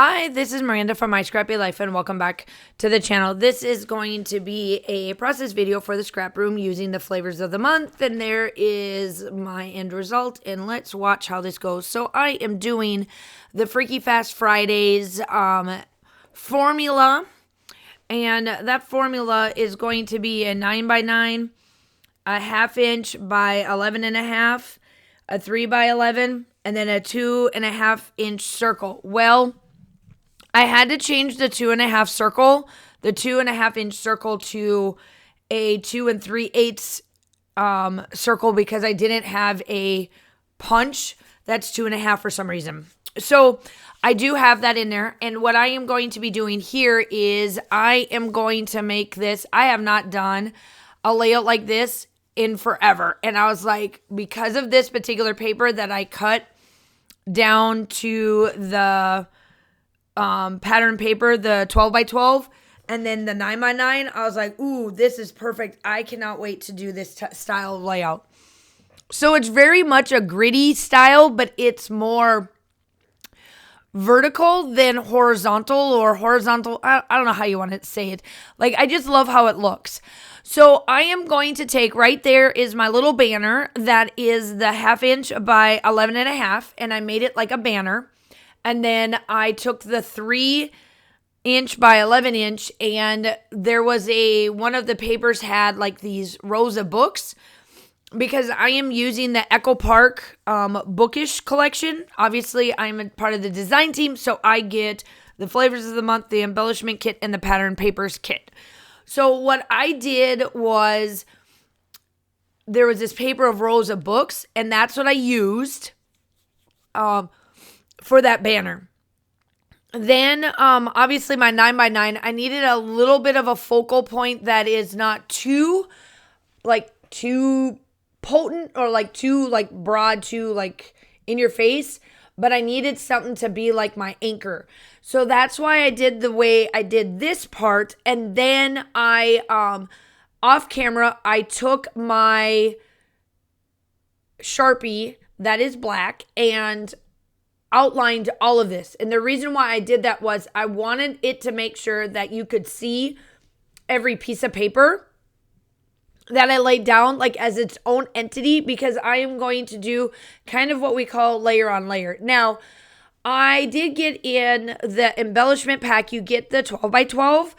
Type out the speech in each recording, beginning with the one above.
Hi, this is Miranda from My Scrappy Life and welcome back to the channel. This is going to be a process video for the scrap room using the flavors of the month, and there is my end result, and let's watch how this goes. So I am doing the Freaky Fast Fridays formula, and that formula is going to be a 9x9, a 1/2 inch by 11.5, a 3x11, and then a 2.5 inch circle. Well, I had to change the 2.5 circle, the 2.5 inch circle to a 2 3/8 circle because I didn't have a punch that's 2.5 for some reason. So I do have that in there. And what I am going to be doing here is I am going to make this. I have not done a layout like this in forever. And I was like, because of this particular paper that I cut down to the pattern paper, the 12x12, and then the 9x9, I was like, ooh, this is perfect. I cannot wait to do this style of layout. So it's very much a gritty style, but it's more vertical than horizontal or horizontal. I don't know how you want to say it. Like, I just love how it looks. So I am going to take, right there is my little banner that is the 1/2 inch by 11.5, and I made it like a banner. And then I took the 3 inch by 11 inch, and there was one of the papers had like these rows of books because I am using the Echo Park bookish collection. Obviously, I'm a part of the design team, so I get the flavors of the month, the embellishment kit, and the pattern papers kit. So what I did was there was this paper of rows of books, and that's what I used for that banner. Then, obviously my 9x9, I needed a little bit of a focal point that is not too potent or too broad, too in your face, but I needed something to be like my anchor. So that's why I did the way I did this part. And then I, off camera, I took my Sharpie that is black and outlined all of this. And the reason why I did that was I wanted it to make sure that you could see every piece of paper that I laid down as its own entity, because I am going to do kind of what we call layer on layer. Now, I did get in the embellishment pack, you get the 12x12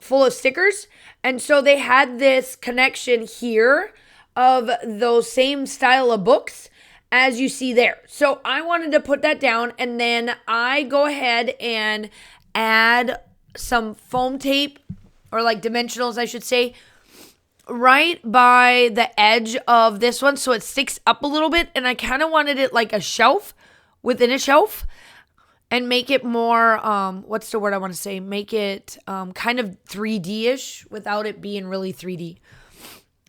full of stickers. And so they had this connection here of those same style of books as you see there. So I wanted to put that down, and then I go ahead and add some foam tape, or dimensionals, I should say, right by the edge of this one so it sticks up a little bit. And I kind of wanted it like a shelf within a shelf, and make it more, what's the word I want to say? Make it kind of 3D-ish without it being really 3D.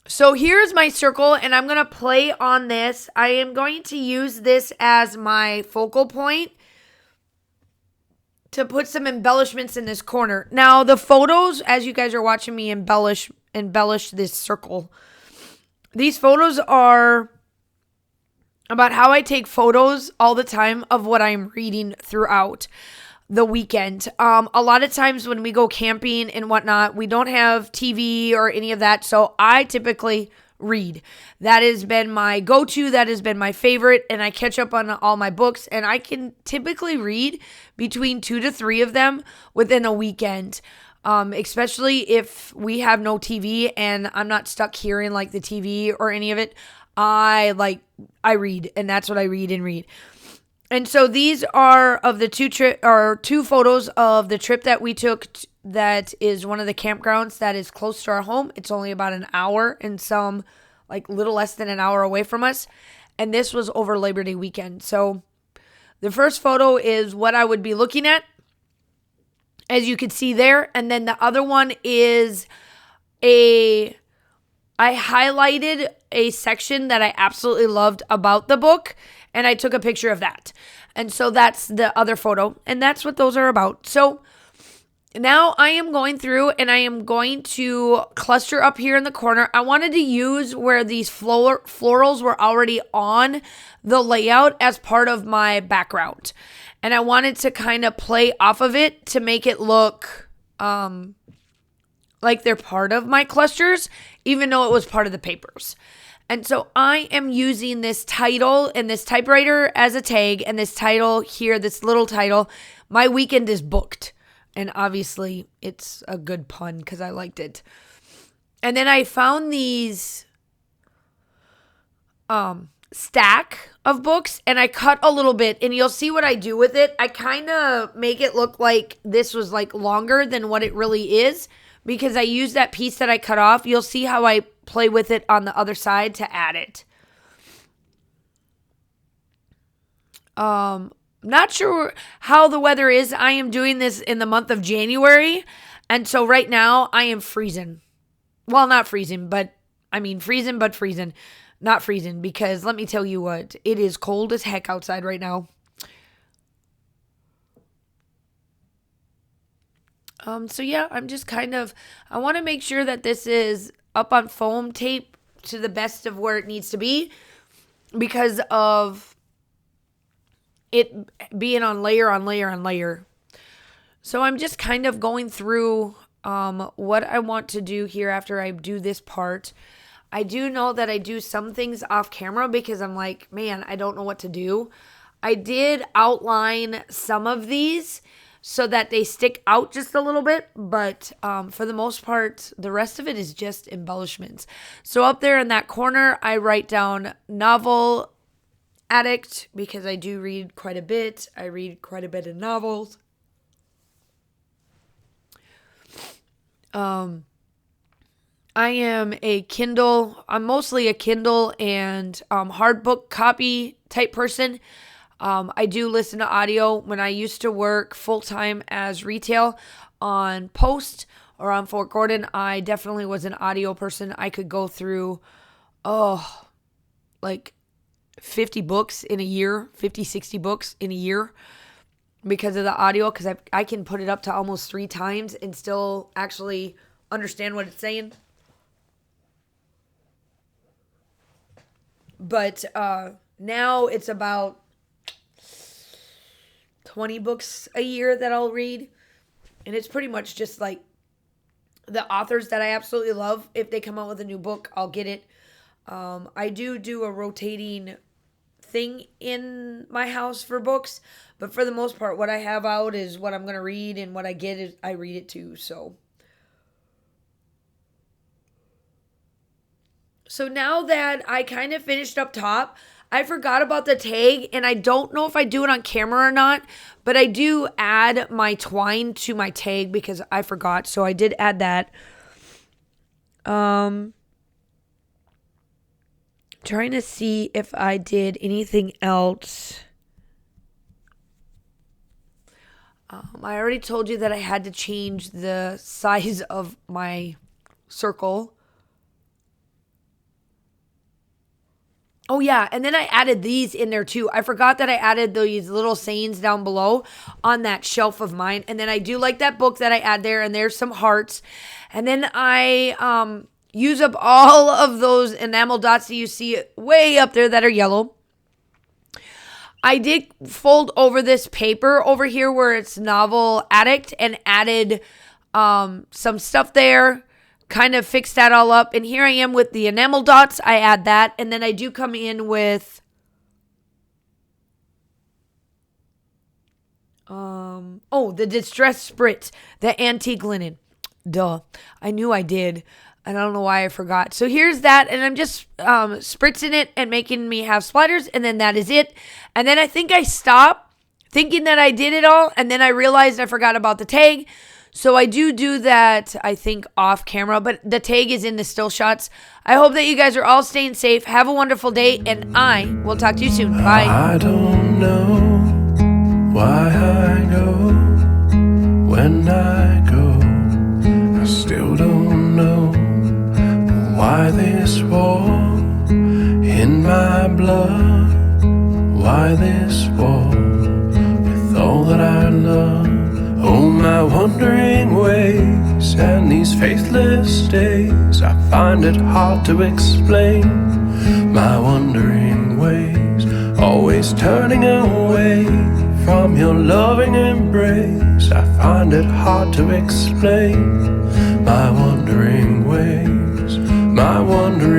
So here's my circle, and I'm going to play on this. I am going to use this as my focal point to put some embellishments in this corner. Now, the photos, as you guys are watching me embellish this circle, these photos are about how I take photos all the time of what I'm reading throughout the weekend. A lot of times when we go camping and whatnot, we don't have TV or any of that, so I typically read. That has been my go-to, that has been my favorite, and I catch up on all my books, and I can typically read between 2 to 3 of them within a weekend, especially if we have no TV and I'm not stuck hearing the TV or any of it. I read, and that's what I read and read. And so these are of the two photos of the trip that we took. That is one of the campgrounds that is close to our home. It's only about an hour and some, little less than an hour away from us. And this was over Labor Day weekend. So the first photo is what I would be looking at, as you can see there. And then the other one is I highlighted a section that I absolutely loved about the book, and I took a picture of that. And so that's the other photo, and that's what those are about. So now I am going through and I am going to cluster up here in the corner. I wanted to use where these florals were already on the layout as part of my background. And I wanted to kind of play off of it to make it look like they're part of my clusters, even though it was part of the papers. And so I am using this title and this typewriter as a tag, and this title here, this little title, "My weekend is booked." And obviously it's a good pun because I liked it. And then I found these stack of books and I cut a little bit, and you'll see what I do with it. I kind of make it look like this was like longer than what it really is because I use that piece that I cut off. You'll see how I play with it on the other side to add it. Not sure how the weather is. I am doing this in the month of January. And so right now I am freezing. Well, not freezing, but I mean freezing, but freezing. Not freezing, because let me tell you what, it is cold as heck outside right now. So yeah, I'm just I want to make sure that this is up on foam tape to the best of where it needs to be because of it being on layer on layer on layer. So I'm just kind of going through what I want to do here after I do this part. I do know that I do some things off camera because I'm like, man, I don't know what to do. I did outline some of these so that they stick out just a little bit, but for the most part, the rest of it is just embellishments. So up there in that corner, I write down novel addict because I do read quite a bit. I read quite a bit of novels. I am a Kindle. I'm mostly a Kindle and hard book copy type person. I do listen to audio. When I used to work full-time as retail on Post or on Fort Gordon, I definitely was an audio person. I could go through, like 50 books in a year, 50, 60 books in a year because of the audio, because I can put it up to almost 3 times and still actually understand what it's saying. But now it's about 20 books a year that I'll read. And it's pretty much just like the authors that I absolutely love. If they come out with a new book, I'll get it. I do a rotating thing in my house for books. But for the most part, what I have out is what I'm going to read. And what I get is I read it too. So now that I kind of finished up top, I forgot about the tag, and I don't know if I do it on camera or not, but I do add my twine to my tag because I forgot, so I did add that. Trying to see if I did anything else. I already told you that I had to change the size of my circle. Oh, yeah, and then I added these in there, too. I forgot that I added these little sayings down below on that shelf of mine. And then I do like that book that I add there, and there's some hearts. And then I use up all of those enamel dots that you see way up there that are yellow. I did fold over this paper over here where it's Novel Addict and added some stuff there. Kind of fix that all up. And here I am with the enamel dots. I add that. And then I do come in with the distress spritz, the antique linen. Duh. I knew I did. And I don't know why I forgot. So here's that. And I'm just spritzing it and making me have splatters. And then that is it. And then I think I stopped thinking that I did it all. And then I realized I forgot about the tag. So I do that, I think, off camera, but the tag is in the still shots. I hope that you guys are all staying safe. Have a wonderful day, and I will talk to you soon. Bye. I don't know why I go when I go. I still don't know why this war in my blood. Why this war with all that I love. Oh, my wandering ways, and these faithless days I find it hard to explain my wandering ways, always turning away from your loving embrace. I find it hard to explain my wandering ways, my wandering